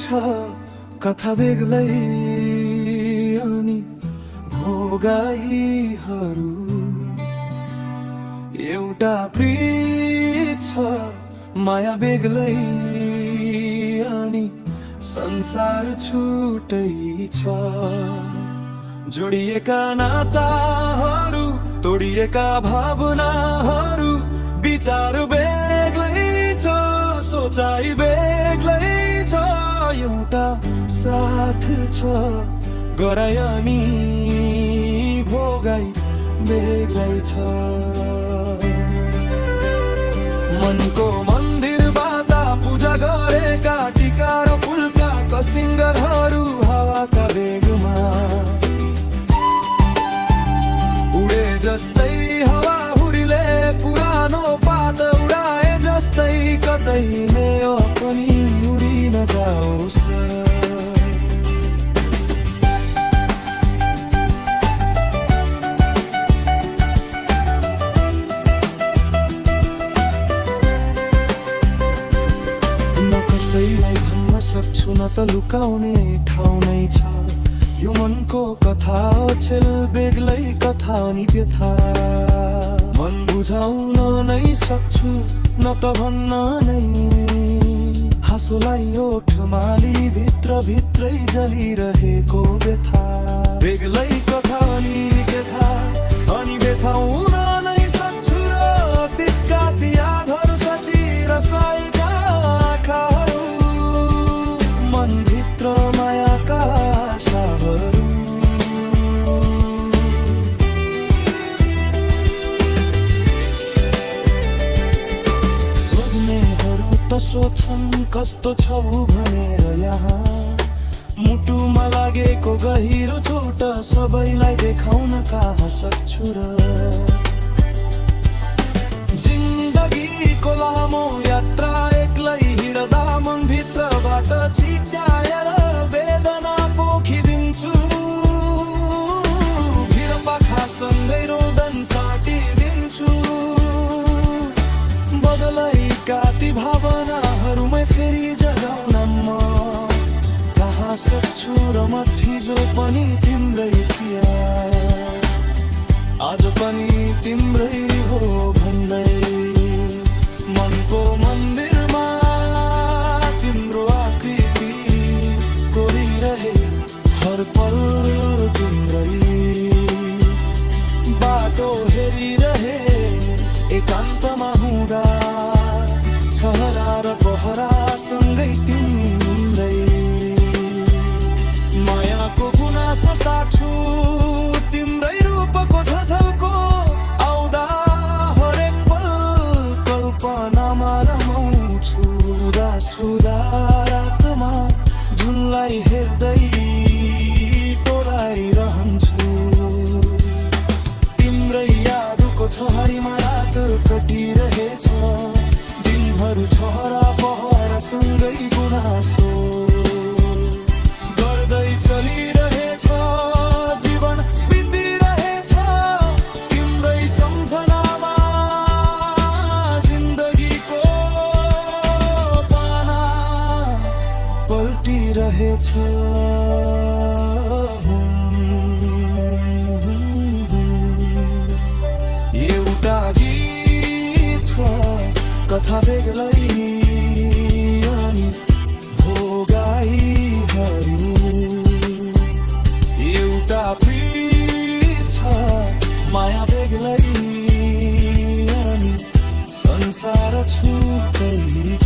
कथा बेग्लै अनि भोगाईहरू एउटा प्रीत छ माया बेग्लै अनि संसार छुट्टै छ। जोडिएका नाताहरू तोडिएका भावनाहरू विचार बेग्लै छ सोचाइ बेग्लै छ एउटा साथ छ गराइ अनि भोगाइ बेग्लै छ। मनको मन्दिरबाट पूजा गरेका टीका र फुलका कसिङ्गरहरू हावाका बेगमा उडे जस्तै हावाहुरीले पुरानो पात उडाए जस्तै कतै मेरो पनि उडिन जाओस्। कसैलाई भन्न सक्छु न त लुकाउने ठाउँ नै छ यो मनको कथा ओछेल बेग्लै कथा नि व्यथा। मन बुझाउन नै सक्छु न त भन्न नै हाँसोलाई ओठमाली भित्र भित्रै जलिरहेको व्यथा। बेग्लै कथा अनि व्यथा हुन नै सक्छु र तिका ती यादहरू सचिरसाएका आँखाहरू मनभित्र मायाका आशाहरू। सोध्नेहरू त सोध्छन् कस्तो छौ भनेर यहाँ मुटुमा लागेको गहिरो चोट सबैलाई देखाउन कहाँ सक्छु र। जिन्दगीको लामो यात्रा एक्लै हिँड्दा मनभित्रबाट चिच्याएर वेदना पोखिदिन्छु। भिर पाखासँगै रोदन साटिदिन्छु। बदलैका ती भावनाहरूमै फेरि जगाउन म कहाँ सक्छु र म थिजो पनि तिम्रै थिया आज पनि तिम्रै हो भन्दै मनको मन्दिरमा तिम्रो आकृति कोरिरहे हर पल तिम्रै बाटो हेरिरहे एकान्तमा हुँदा छहरा र बहरासँगै तिम्रै मायाको गुनासो साट्छु तिम्रै रूपको झझल्को आउँदा हरेक पल कल्पनामा रमाउँछु। उदास रातमा जुनलाई हेर्दै टोलाइरहन्छु। तिम्रै यादको छहरीमा रात कटिरहेछ दिनहरू छहरा पहरासँगै गुनासो गर्दै चलिरहेछ जीवन बितिरहेछ तिम्रै सम्झनामा जिन्दगीको पाना पल्टिरहेछ। एउटा गीत छ कथा बेग्लै अनि भोगाईहरू एउटा प्रीत छ माया बेग्लै अनि संसार छुट्टै छ।